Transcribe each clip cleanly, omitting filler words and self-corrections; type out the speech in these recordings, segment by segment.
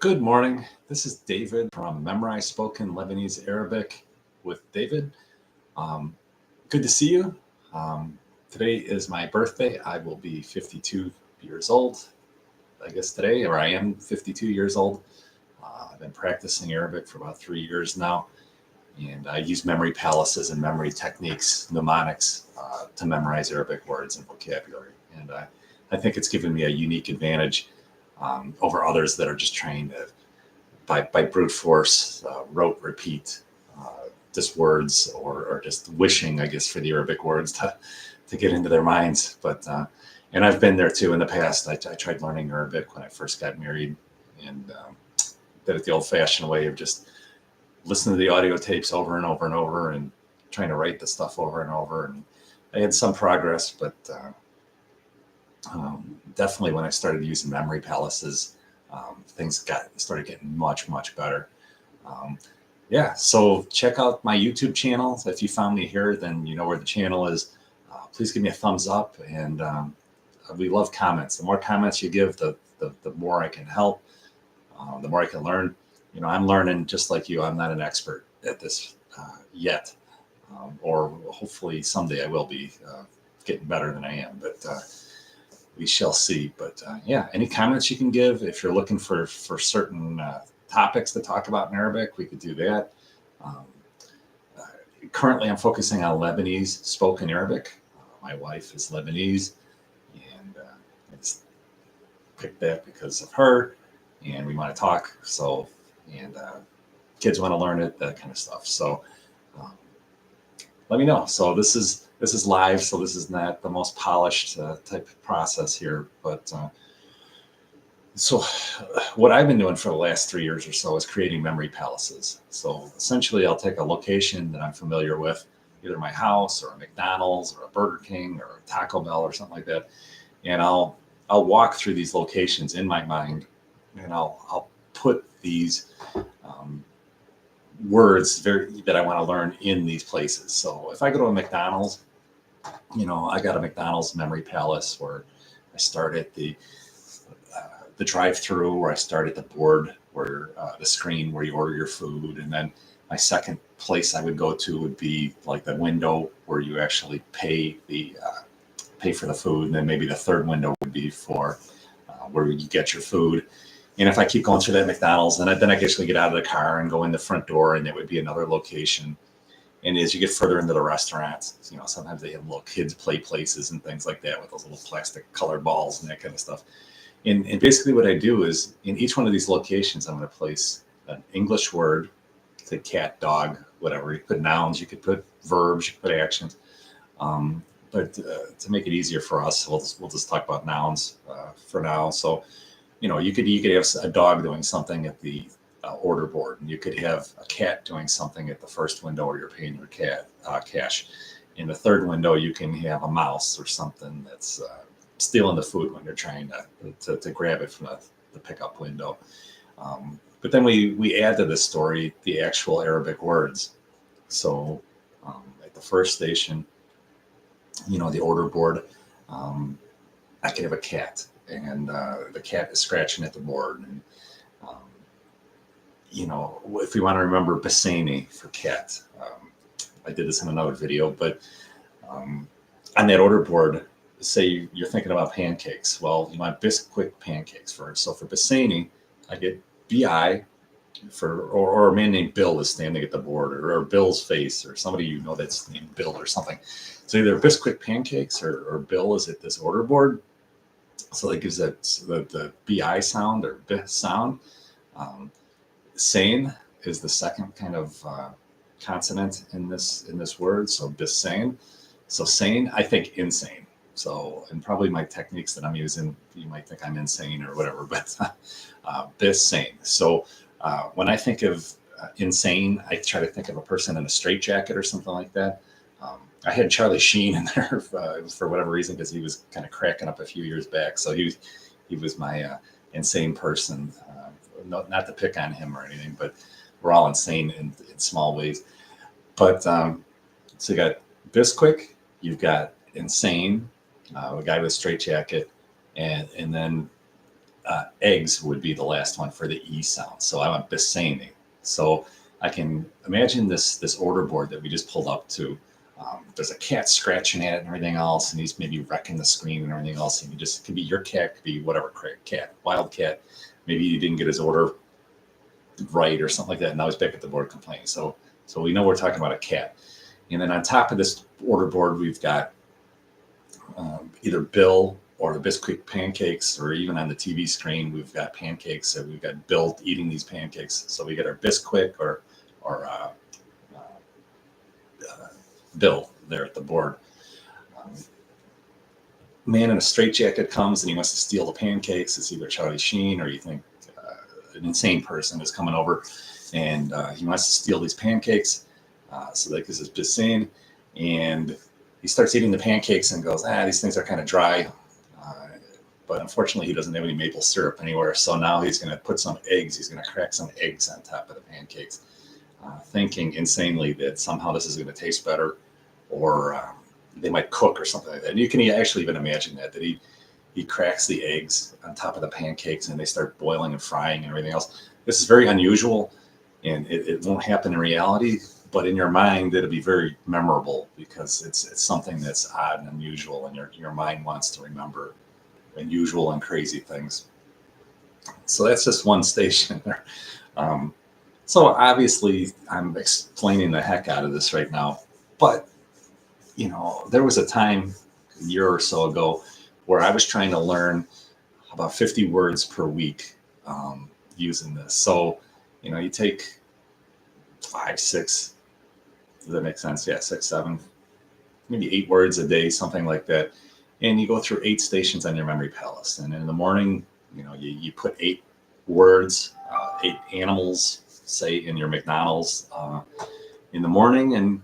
Good morning. This is David from Memorize Spoken Lebanese Arabic with David. Um, Good to see you. Today is my birthday. I will be 52 years old, I guess today, or I am 52 years old. I've been practicing Arabic for about 3 years now, and I use memory palaces and memory techniques, mnemonics, to memorize Arabic words and vocabulary. And I think it's given me a unique advantage over others that are just trying to, by brute force, rote repeat just words or just wishing, I guess, for the Arabic words to get into their minds. But and I've been there too in the past. I tried learning Arabic when I first got married, and did it the old-fashioned way of just listening to the audio tapes over and over and over, and trying to write the stuff over and over. And I had some progress, but definitely when I started using memory palaces, things started getting much better. Yeah, so check out my YouTube channel. If you found me here, then you know where the channel is. Please give me a thumbs up, and we love comments. The more comments you give, the more I can help, the more I can learn. You know, I'm learning just like you. I'm not an expert at this yet, or hopefully someday I will be getting better than I am, but we shall see. But yeah, any comments you can give. If you're looking for certain topics to talk about in Arabic, we could do that. Um, Currently, I'm focusing on Lebanese spoken Arabic. My wife is Lebanese, and I just picked that because of her, and we want to talk. So, and kids want to learn it, that kind of stuff. So, um, let me know. So this is live, so this is not the most polished type of process here, but. So what I've been doing for the last 3 years or so is creating memory palaces. So essentially I'll take a location that I'm familiar with, either my house or a McDonald's or a Burger King or a Taco Bell or something like that. And I'll walk through these locations in my mind, and I'll put these words that I want to learn in these places. So if I go to a McDonald's, you know, I got a McDonald's memory palace where I start at the drive-through, where I start at the board, where the screen where you order your food, and then my second place I would go to would be like the window where you actually pay for the food, and then maybe the third window would be for where you get your food. And if I keep going through that McDonald's, then I actually get out of the car and go in the front door, and it would be another location. And as you get further into the restaurants, you know, sometimes they have little kids play places and things like that with those little plastic colored balls and that kind of stuff. And basically what I do is in each one of these locations, I'm going to place an English word, say cat, dog, whatever. You could put nouns, you could put verbs, you could put actions. But to make it easier for us, we'll just talk about nouns for now. So, you know, you could have a dog doing something at the order board, and you could have a cat doing something at the first window where you're paying your cash. In the third window, you can have a mouse or something that's stealing the food when you're trying to grab it from the pickup window. But then we add to this story the actual Arabic words. So at the first station, you know, the order board, I could have a cat, and the cat is scratching at the board. And, you know, if we want to remember Bassani for cat, I did this in another video, but on that order board, say you're thinking about pancakes. Well, you want Bisquick pancakes first. So for Bassani, I get BI or a man named Bill is standing at the board, or Bill's face, or somebody you know that's named Bill or something. So either Bisquick pancakes or Bill is at this order board. So that gives that the BI sound or B sound. Sane is the second kind of consonant in this word. So Bissane. So sane, I think insane. So, and probably my techniques that I'm using, you might think I'm insane or whatever, but Bissane. So when I think of insane, I try to think of a person in a straitjacket or something like that. I had Charlie Sheen in there for whatever reason, because he was kind of cracking up a few years back. So he was my insane person. Not to pick on him or anything, but we're all insane in small ways. But so you got Bisquick, you've got insane, a guy with a straitjacket, and then eggs would be the last one for the E sound. So I went Bisani. So I can imagine this order board that we just pulled up to. There's a cat scratching at it and everything else, and he's maybe wrecking the screen and everything else. And it could be your cat, could be whatever cat, wild cat. Maybe he didn't get his order right or something like that. Now he's back at the board complaining. So we know we're talking about a cat. And then on top of this order board, we've got either Bill or the Bisquick pancakes, or even on the TV screen, we've got pancakes. So we've got Bill eating these pancakes. So we get our Bisquick or Bill there at the board. Man in a straitjacket comes and he wants to steal the pancakes. It's either Charlie Sheen or you think an insane person is coming over and he wants to steal these pancakes. So that gives us Bisane. And he starts eating the pancakes and goes, these things are kind of dry. But unfortunately, he doesn't have any maple syrup anywhere. So now he's going to put some eggs. He's going to crack some eggs on top of the pancakes, thinking insanely that somehow this is going to taste better, or they might cook or something like that. And you can actually even imagine that he cracks the eggs on top of the pancakes and they start boiling and frying and everything else. This is very unusual, and it won't happen in reality. But in your mind, it'll be very memorable because it's something that's odd and unusual, and your mind wants to remember unusual and crazy things. So that's just one station there. So obviously, I'm explaining the heck out of this right now, but there was a time a year or so ago where I was trying to learn about 50 words per week using this. So you take 5, 6. Does that make sense? Yeah, 6, 7, maybe 8 words a day, something like that. And you go through 8 stations on your memory palace. And in the morning, you put 8 words, 8 animals, say in your McDonald's in the morning. And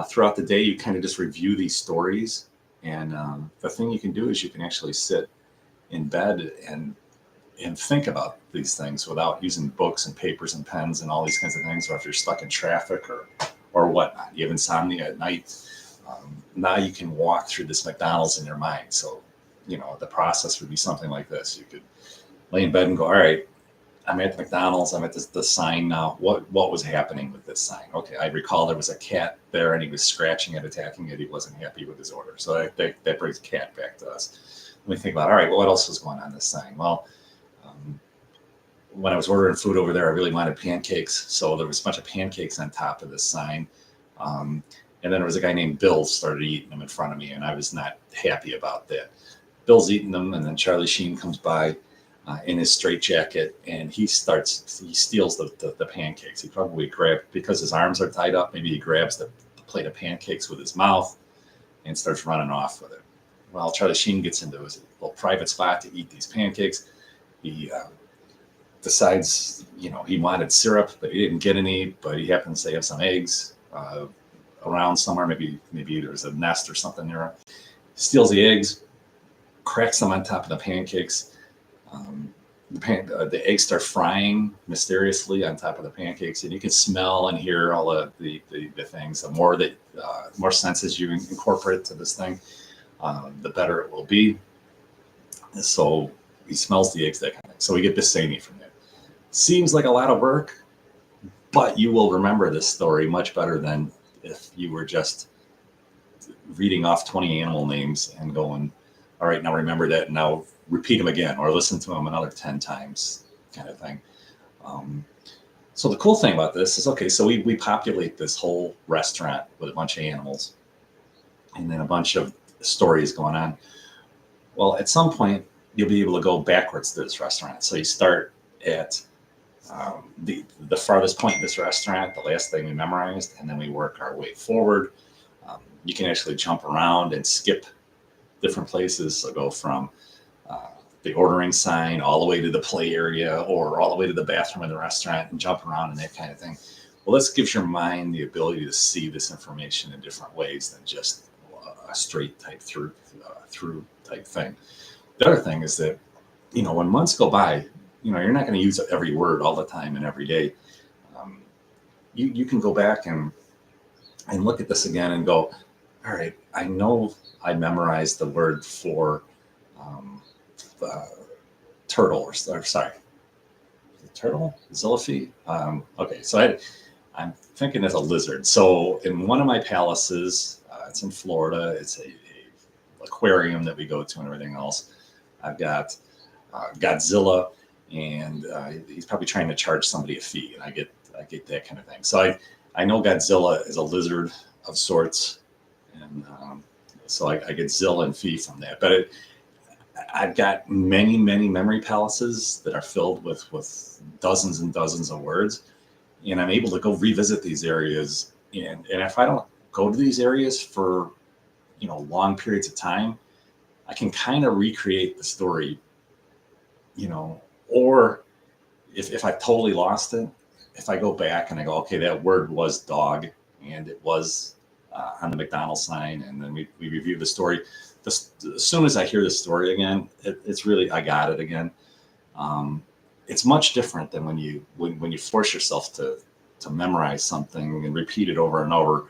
throughout the day, you kind of just review these stories. And the thing you can do is you can actually sit in bed and think about these things without using books and papers and pens and all these kinds of things. Or if you're stuck in traffic or whatnot, you have insomnia at night. Now you can walk through this McDonald's in your mind. So, the process would be something like this. You could lay in bed and go, all right, I'm at the McDonald's. I'm at the sign now. What was happening with this sign? Okay, I recall there was a cat there and he was scratching it, attacking it. He wasn't happy with his order. So that brings cat back to us. Let me think about, all right, well, what else was going on this sign? Well, when I was ordering food over there, I really wanted pancakes. So there was a bunch of pancakes on top of this sign. And then there was a guy named Bill started eating them in front of me, and I was not happy about that. Bill's eating them, and then Charlie Sheen comes by in his straitjacket, and he steals the pancakes. He probably grabbed, because his arms are tied up, maybe he grabs the plate of pancakes with his mouth and starts running off with it. Well, Charlie Sheen gets into his little private spot to eat these pancakes. He decides, he wanted syrup, but he didn't get any, but he happens to have some eggs around somewhere. Maybe there's a nest or something there. Steals the eggs, cracks them on top of the pancakes. The eggs start frying mysteriously on top of the pancakes, and you can smell and hear all of the things. The more senses you incorporate to this thing, the better it will be. So he smells the eggs, that kind of thing. So we get Bisani from that. Seems like a lot of work, but you will remember this story much better than if you were just reading off 20 animal names and going, all right, now remember that, and now repeat them again, or listen to them another 10 times, kind of thing. So the cool thing about this is, okay, so we populate this whole restaurant with a bunch of animals and then a bunch of stories going on. Well, at some point, you'll be able to go backwards to this restaurant. So you start at the farthest point in this restaurant, the last thing we memorized, and then we work our way forward. You can actually jump around and skip different places. So go from the ordering sign all the way to the play area, or all the way to the bathroom in the restaurant, and jump around and that kind of thing. Well, this gives your mind the ability to see this information in different ways than just a straight type through type thing. The other thing is that, when months go by, you're not going to use every word all the time and every day. You can go back and look at this again and go, all right, I know I memorized the word for turtle, or sorry, turtle, Zilliphy. Okay, so I'm thinking as a lizard. So in one of my palaces, it's in Florida. It's a aquarium that we go to and everything else. I've got Godzilla, and he's probably trying to charge somebody a fee, and I get that kind of thing. So I know Godzilla is a lizard of sorts, and so I get Zilla and fee from that. But I've got many memory palaces that are filled with dozens and dozens of words, and I'm able to go revisit these areas. And if I don't go to these areas for long periods of time, I can kind of recreate the story, or if I've totally lost it, if I go back and I go, okay, that word was dog, and it was on the McDonald's sign, and then we review the story. As soon as I hear the story again, it's really, I got it again. It's much different than when you force yourself to memorize something and repeat it over and over.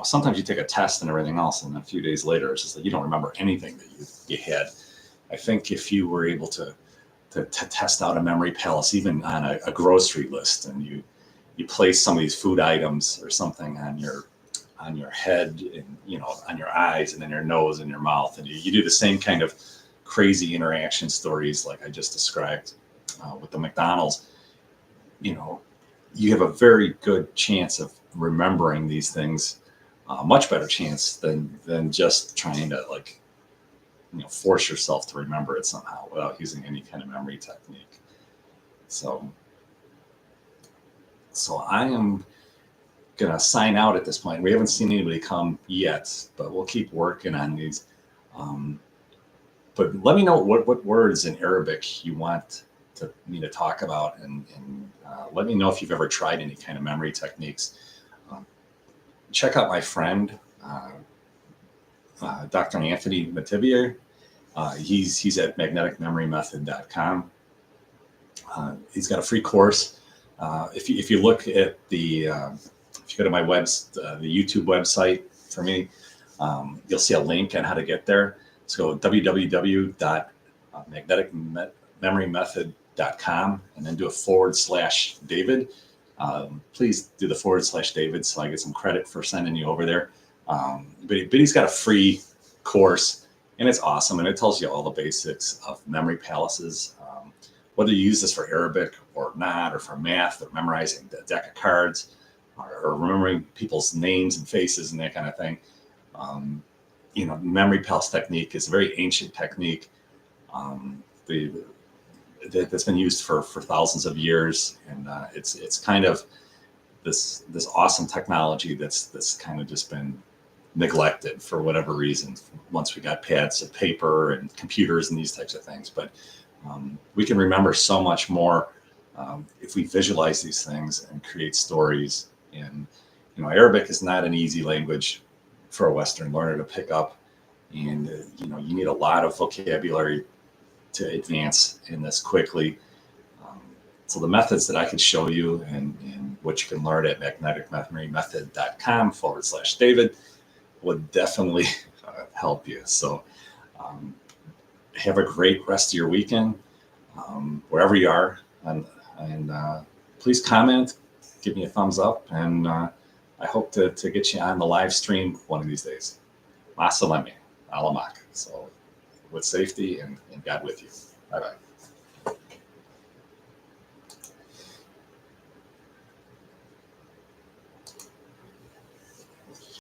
Sometimes you take a test and everything else, and a few days later, it's just like you don't remember anything that you had. I think if you were able to test out a memory palace, even on a grocery list, and you place some of these food items or something on your head, and on your eyes, and then your nose and your mouth, and you do the same kind of crazy interaction stories like I just described with the McDonald's, you have a very good chance of remembering these things, much better chance than just trying to force yourself to remember it somehow without using any kind of memory technique. So I am gonna sign out at this point. We haven't seen anybody come yet, but we'll keep working on these. But let me know what words in Arabic you want me to talk about, and let me know if you've ever tried any kind of memory techniques. Check out my friend, Dr. Anthony Mativier. He's at magneticmemorymethod.com. He's got a free course. If you look at if you go to my the YouTube website for me, you'll see a link on how to get there. So www.magneticmemorymethod.com, and then do a /David. Please do the /David so I get some credit for sending you over there. But he's got a free course, and it's awesome, and it tells you all the basics of memory palaces, whether you use this for Arabic or not, or for math, or memorizing the deck of cards, or remembering people's names and faces and that kind of thing. Memory palace technique is a very ancient technique that's been used for thousands of years, and it's kind of this awesome technology that's kind of just been neglected for whatever reason once we got pads of paper and computers and these types of things. But we can remember so much more if we visualize these things and create stories. And Arabic is not an easy language for a Western learner to pick up, and you need a lot of vocabulary to advance in this quickly. So the methods that I can show you and what you can learn at magneticmemorymethod.com /David would definitely help you. So have a great rest of your weekend, wherever you are, and please comment, give me a thumbs up, and I hope to get you on the live stream one of these days. Ma salami, alamak. So with safety and God with you. Bye-bye.